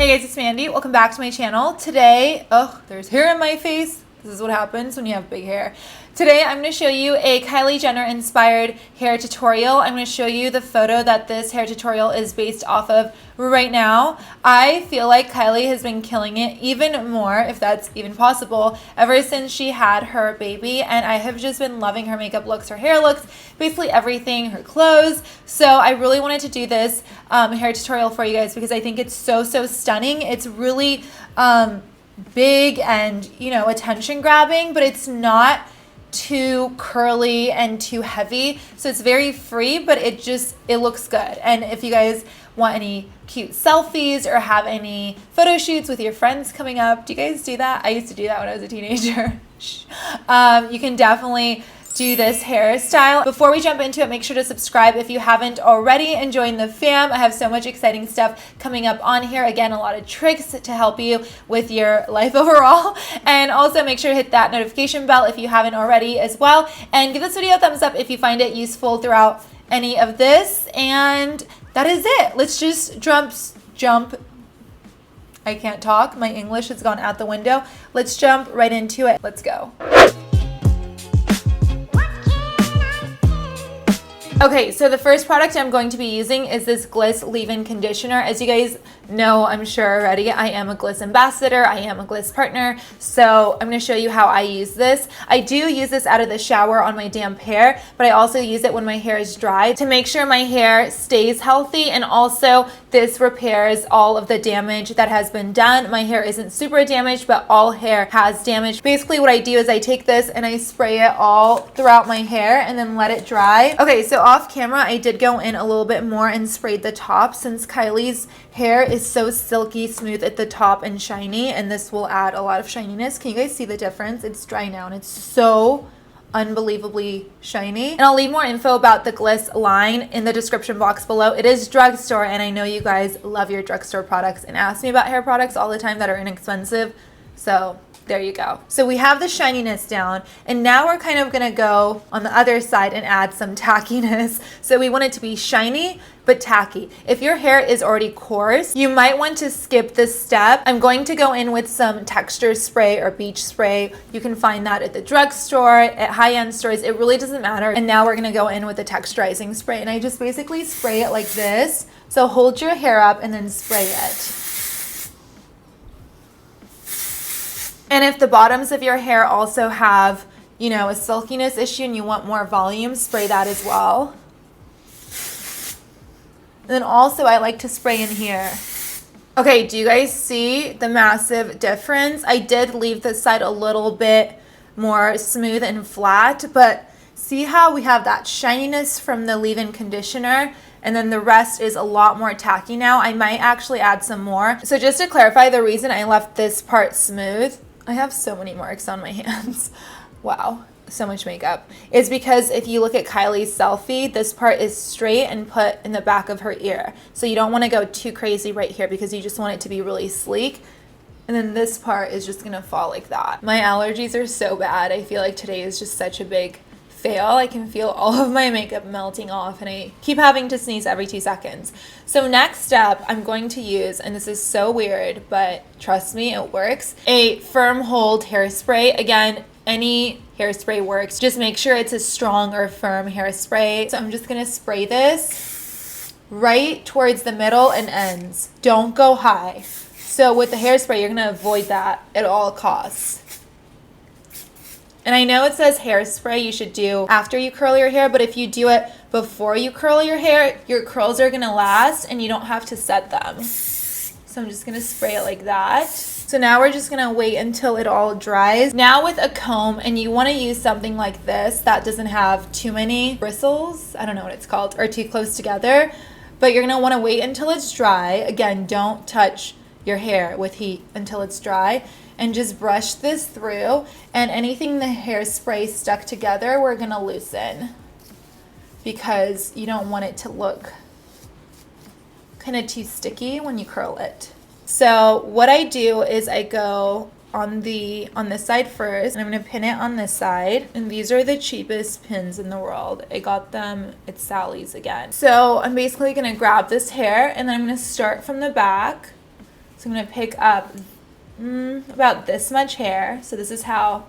Hey guys, it's Mandy. Welcome back to my channel. Today, there's hair in my face. This is what happens when you have big hair. Today, I'm going to show you a Kylie Jenner inspired hair tutorial. I'm going to show you the photo that this hair tutorial is based off of right now. I feel like Kylie has been killing it even more, if that's even possible, ever since she had her baby. And I have just been loving her makeup looks, her hair looks, basically everything, her clothes. So I really wanted to do this hair tutorial for you guys because I think it's so stunning. It's really big and, you know, attention grabbing, but it's not too curly and too heavy, so it's very free, but it looks good. And if you guys want any cute selfies or have any photo shoots with your friends coming up, do you guys do that? I used to do that when I was a teenager. You can definitely do this hairstyle. Before we jump into it, make sure to subscribe if you haven't already and join the fam. I have so much exciting stuff coming up on here. Again, a lot of tricks to help you with your life overall. And also make sure to hit that notification bell if you haven't already as well. And give this video a thumbs up if you find it useful throughout any of this. And that is it. Let's just jump. I can't talk. My English has gone out the window. Let's jump right into it. Let's go. Okay, so the first product I'm going to be using is this Gliss leave-in conditioner. As you guys know, I'm sure already, I am a Gliss ambassador. I am a Gliss partner. So I'm going to show you how I use this. I do use this out of the shower on my damp hair, but I also use it when my hair is dry to make sure my hair stays healthy. And also this repairs all of the damage that has been done. My hair isn't super damaged, but all hair has damage. Basically what I do is I take this and I spray it all throughout my hair and then let it dry. Okay, so off camera, I did go in a little bit more and sprayed the top since Kylie's hair is so silky smooth at the top and shiny, and this will add a lot of shininess. Can you guys see the difference? It's dry now and it's so unbelievably shiny. And I'll leave more info about the Gliss line in the description box below. It is drugstore, and I know you guys love your drugstore products and ask me about hair products all the time that are inexpensive. So there you go. So we have the shininess down, and now we're kind of gonna go on the other side and add some tackiness. So we want it to be shiny but tacky. If your hair is already coarse, you might want to skip this step. I'm going to go in with some Texturizing Spray or Beach Spray. You can find that at the drugstore, at high-end stores. It really doesn't matter. And now we're gonna go in with the Texturizing Spray, and I just basically spray it like this. So hold your hair up and then spray it. And if the bottoms of your hair also have, you know, a silkiness issue and you want more volume, spray that as well. And then also I like to spray in here. Okay, do you guys see the massive difference? I did leave this side a little bit more smooth and flat, but see how we have that shininess from the leave-in conditioner? And then the rest is a lot more tacky now. I might actually add some more. So just to clarify, the reason I left this part smooth, I have so many marks on my hands. Wow, so much makeup. Is because if you look at Kylie's selfie, this part is straight and put in the back of her ear. So you don't want to go too crazy right here because you just want it to be really sleek. And then this part is just gonna fall like that. My allergies are so bad. I feel like today is just such a big fail. I can feel all of my makeup melting off and I keep having to sneeze every 2 seconds. So next up, I'm going to use, and this is so weird, but trust me, it works, a firm hold hairspray. Again, any hairspray works. Just make sure it's a strong or firm hairspray. So I'm just gonna spray this right towards the middle and ends. Don't go high. So with the hairspray, you're gonna avoid that at all costs. And I know it says hairspray you should do after you curl your hair, but if you do it before you curl your hair, your curls are gonna last and you don't have to set them. So I'm just gonna spray it like that. So now we're just gonna wait until it all dries. Now with a comb, and you wanna use something like this that doesn't have too many bristles, I don't know what it's called, or too close together, but you're gonna wanna wait until it's dry. Again, don't touch your hair with heat until it's dry. And just brush this through, and anything the hairspray stuck together, we're gonna loosen because you don't want it to look kind of too sticky when you curl it. So what I do is I go on this side first, and I'm gonna pin it on this side. And these are the cheapest pins in the world. I got them at Sally's again. So I'm basically gonna grab this hair, and then I'm gonna start from the back So I'm going to pick up about this much hair. So this is how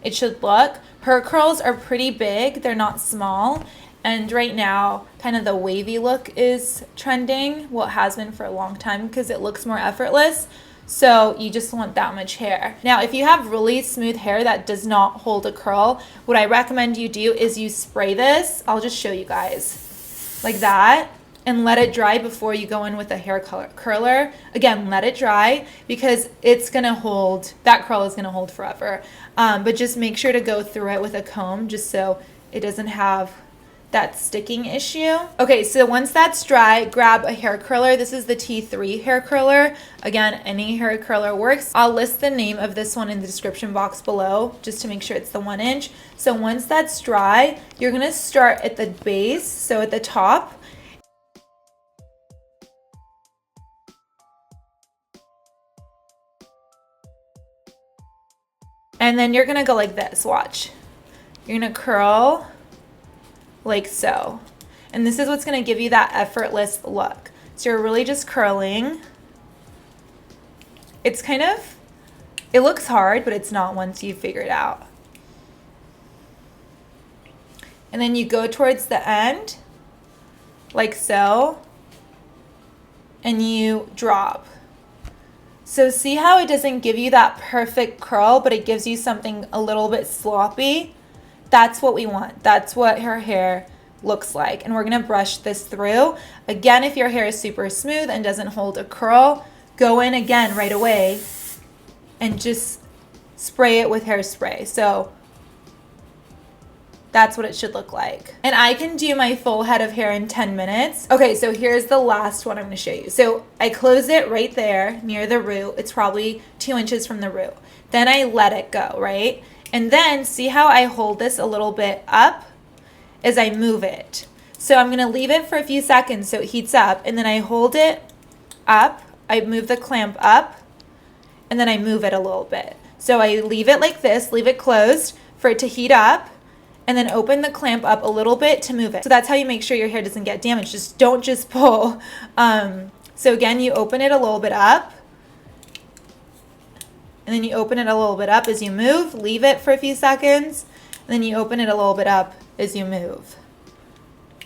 it should look. Her curls are pretty big. They're not small. And right now, kind of the wavy look is trending. Well, it has been for a long time because it looks more effortless. So you just want that much hair. Now, if you have really smooth hair that does not hold a curl, what I recommend you do is you spray this. I'll just show you guys like that and let it dry before you go in with a hair curler. Again, let it dry because it's gonna hold, that curl is gonna hold forever. But just make sure to go through it with a comb just so it doesn't have that sticking issue. Okay, so once that's dry, grab a hair curler. This is the T3 hair curler. Again, any hair curler works. I'll list the name of this one in the description box below just to make sure it's the 1 inch. So once that's dry, you're gonna start at the base, so at the top. And then you're gonna go like this, watch. You're gonna curl like so. And this is what's gonna give you that effortless look. So you're really just curling. It's kind of, it looks hard, but it's not once you figure it out. And then you go towards the end, like so, and you drop. So see how it doesn't give you that perfect curl, but it gives you something a little bit sloppy? That's what we want. That's what her hair looks like. And we're gonna brush this through. Again, if your hair is super smooth and doesn't hold a curl, go in again right away and just spray it with hairspray. So that's what it should look like. And I can do my full head of hair in 10 minutes. Okay, so here's the last one I'm gonna show you. So I close it right there near the root. It's probably 2 inches from the root. Then I let it go, right? And then see how I hold this a little bit up as I move it. So I'm gonna leave it for a few seconds so it heats up, and then I hold it up, I move the clamp up, and then I move it a little bit. So I leave it like this, leave it closed for it to heat up, and then open the clamp up a little bit to move it. So that's how you make sure your hair doesn't get damaged. Just don't just pull. So again, you open it a little bit up, and then you open it a little bit up as you move, leave it for a few seconds, and then you open it a little bit up as you move.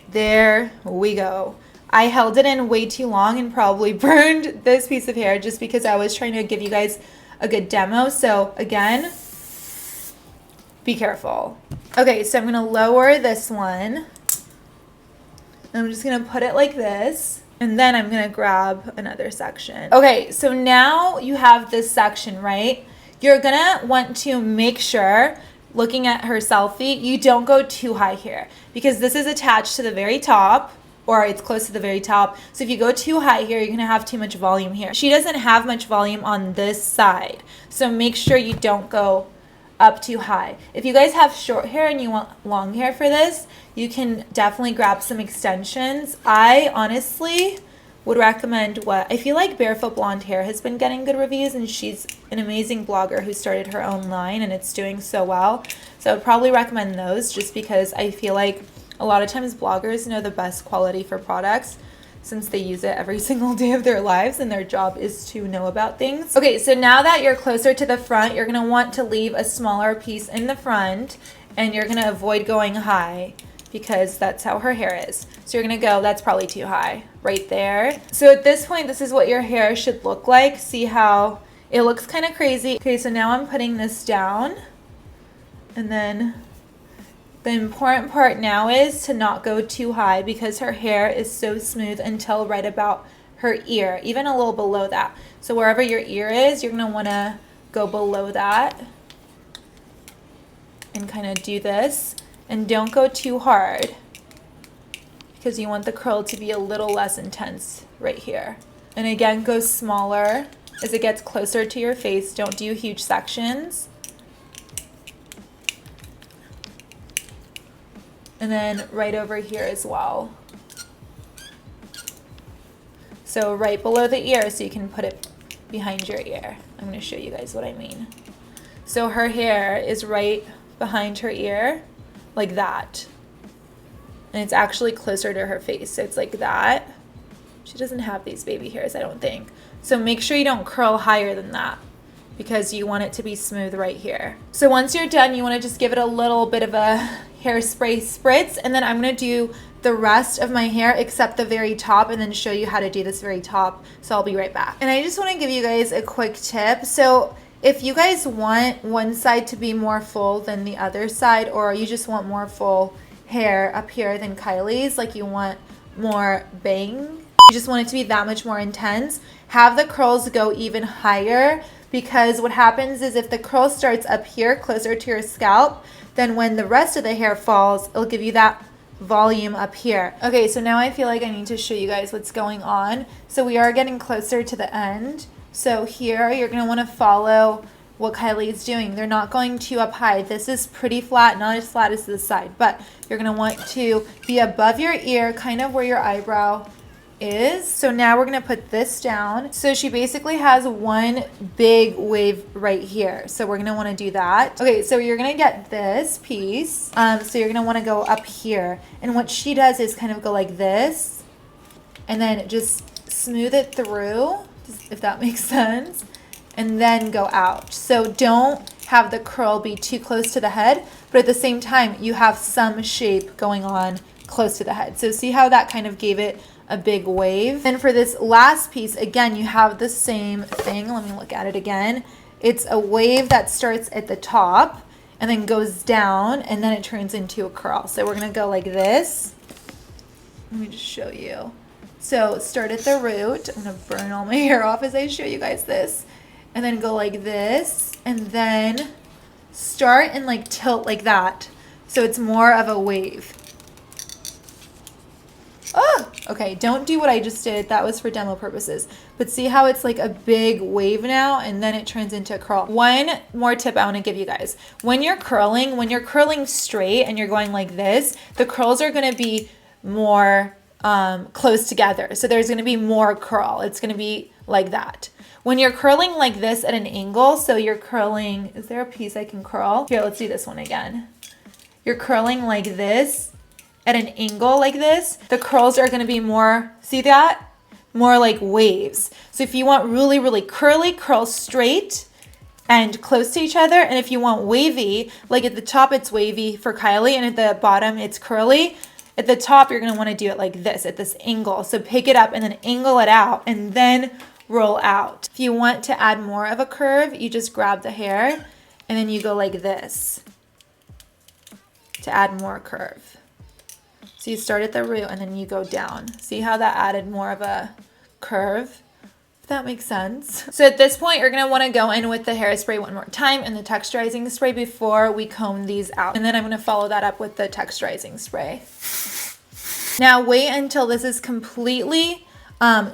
There we go. I held it in way too long and probably burned this piece of hair just because I was trying to give you guys a good demo. So again, be careful. Okay, so I'm gonna lower this one. I'm just gonna put it like this. And then I'm gonna grab another section. Okay, so now you have this section, right? You're gonna want to make sure, looking at her selfie, you don't go too high here because this is attached to the very top, or it's close to the very top. So if you go too high here, you're gonna have too much volume here. She doesn't have much volume on this side. So make sure you don't go up too high. If you guys have short hair and you want long hair for this, you can definitely grab some extensions. I honestly would recommend I feel like Barefoot Blonde Hair has been getting good reviews, and she's an amazing blogger who started her own line and it's doing so well. So I would probably recommend those just because I feel like a lot of times bloggers know the best quality for products since they use it every single day of their lives and their job is to know about things. Okay, so now that you're closer to the front, you're gonna want to leave a smaller piece in the front, and you're gonna avoid going high because that's how her hair is. So you're gonna go, that's probably too high, right there. So at this point, this is what your hair should look like. See how it looks kind of crazy. Okay, so now I'm putting this down, and then the important part now is to not go too high because her hair is so smooth until right about her ear, even a little below that. So wherever your ear is, you're gonna wanna go below that and kind of do this. And don't go too hard because you want the curl to be a little less intense right here. And again, go smaller as it gets closer to your face. Don't do huge sections. And then right over here as well. So right below the ear so you can put it behind your ear. I'm going to show you guys what I mean. So her hair is right behind her ear like that. And it's actually closer to her face. So it's like that. She doesn't have these baby hairs, I don't think. So make sure you don't curl higher than that because you want it to be smooth right here. So once you're done, you want to just give it a little bit of a hairspray spritz, and then I'm going to do the rest of my hair except the very top and then show you how to do this very top. So I'll be right back. And I just want to give you guys a quick tip. So if you guys want one side to be more full than the other side, or you just want more full hair up here than Kylie's, like you want more bang, you just want it to be that much more intense, have the curls go even higher, because what happens is if the curl starts up here closer to your scalp, then when the rest of the hair falls, it'll give you that volume up here. Okay, so now I feel like I need to show you guys what's going on. So we are getting closer to the end. So here you're going to want to follow what Kylie's doing. They're not going too up high. This is pretty flat, not as flat as this side, but you're going to want to be above your ear, kind of where your eyebrow is. So now we're going to put this down. So she basically has one big wave right here. So we're going to want to do that. Okay, so you're going to get this piece. So you're going to want to go up here. And what she does is kind of go like this and then just smooth it through, if that makes sense, and then go out. So don't have the curl be too close to the head, but at the same time, you have some shape going on close to the head. So see how that kind of gave it a big wave. And for this last piece, again, you have the same thing. Let me look at it again. It's a wave that starts at the top and then goes down, and then it turns into a curl. So we're gonna go like this. Let me just show you. So start at the root. I'm gonna burn all my hair off as I show you guys this. And then go like this, and then start and like tilt like that. So it's more of a wave. Oh, okay, don't do what I just did. That was for demo purposes. But see how it's like a big wave now, and then it turns into a curl. One more tip I want to give you guys. When you're curling straight and you're going like this, the curls are going to be more close together. So there's going to be more curl. It's going to be like that. When you're curling like this at an angle, so you're curling, is there a piece I can curl? Here, let's do this one again. You're curling like this at an angle like this, the curls are going to be more, see that? More like waves. So if you want really, really curly, curl straight and close to each other. And if you want wavy, like at the top it's wavy for Kylie and at the bottom it's curly. At the top you're going to want to do it like this at this angle. So pick it up and then angle it out and then roll out. If you want to add more of a curve, you just grab the hair and then you go like this to add more curve. So you start at the root and then you go down. See how that added more of a curve? If that makes sense. So at this point, you're going to want to go in with the hairspray one more time and the texturizing spray before we comb these out. And then I'm going to follow that up with the texturizing spray. Now wait until this is completely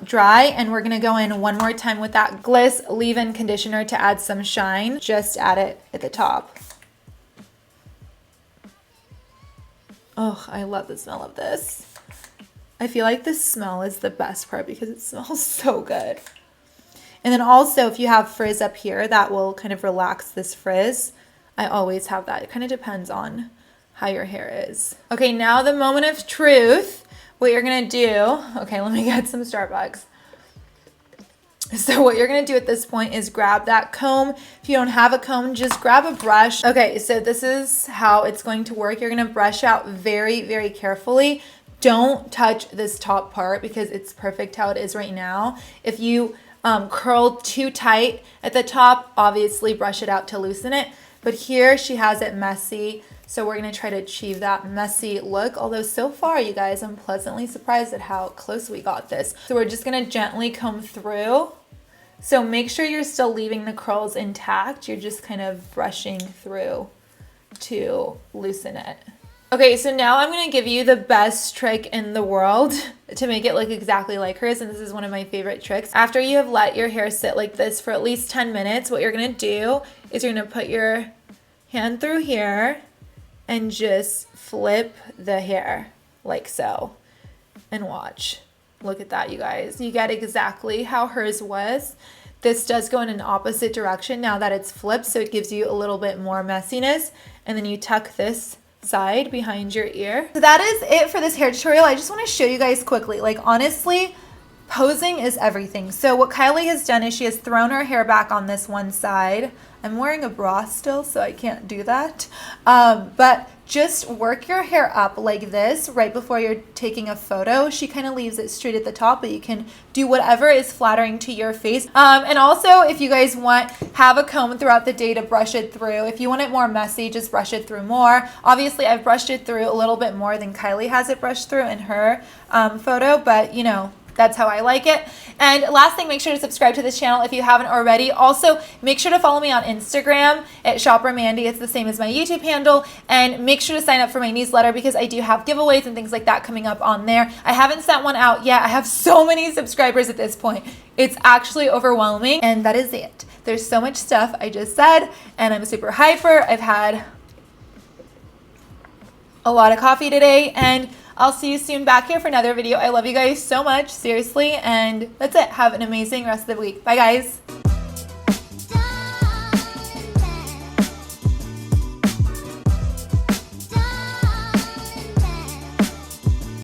dry, and we're going to go in one more time with that Gliss leave-in conditioner to add some shine. Just add it at the top. Oh, I love the smell of this. I feel like the smell is the best part because it smells so good. And then also if you have frizz up here, that will kind of relax this frizz. I always have that. It kind of depends on how your hair is. Okay, now the moment of truth. What you're gonna do, okay, let me get some Starbucks. So what you're going to do at this point is grab that comb. If you don't have a comb, just grab a brush. Okay, so this is how it's going to work. You're going to brush out very, very carefully. Don't touch this top part because it's perfect how it is right now. If you curl too tight at the top, obviously brush it out to loosen it. But here she has it messy. So we're going to try to achieve that messy look. Although so far, you guys, I'm pleasantly surprised at how close we got this. So we're just going to gently comb through. So make sure you're still leaving the curls intact. You're just kind of brushing through to loosen it. Okay, so now I'm going to give you the best trick in the world to make it look exactly like hers. And this is one of my favorite tricks. After you have let your hair sit like this for at least 10 minutes, what you're going to do is you're going to put your hand through here and just flip the hair like so. And watch. Look at that, you guys. You get exactly how hers was. This does go in an opposite direction now that it's flipped, so it gives you a little bit more messiness. And then you tuck this side behind your ear. So that is it for this hair tutorial. I just want to show you guys quickly. Like, honestly, posing is everything. So what Kylie has done is she has thrown her hair back on this one side. I'm wearing a bra still, so I can't do that. But just work your hair up like this right before you're taking a photo. She kind of leaves it straight at the top, but you can do whatever is flattering to your face. And also, if you guys have a comb throughout the day to brush it through. If you want it more messy, just brush it through more. Obviously, I've brushed it through a little bit more than Kylie has it brushed through in her photo, but you know, that's how I like it. And last thing, make sure to subscribe to this channel if you haven't already. Also, make sure to follow me on Instagram at ShopperMandy. It's the same as my YouTube handle. And make sure to sign up for my newsletter because I do have giveaways and things like that coming up on there. I haven't sent one out yet. I have so many subscribers at this point. It's actually overwhelming. And that is it. There's so much stuff I just said, and I'm super hyper. I've had a lot of coffee today, and I'll see you soon back here for another video. I love you guys so much, seriously, and that's it. Have an amazing rest of the week. Bye, guys.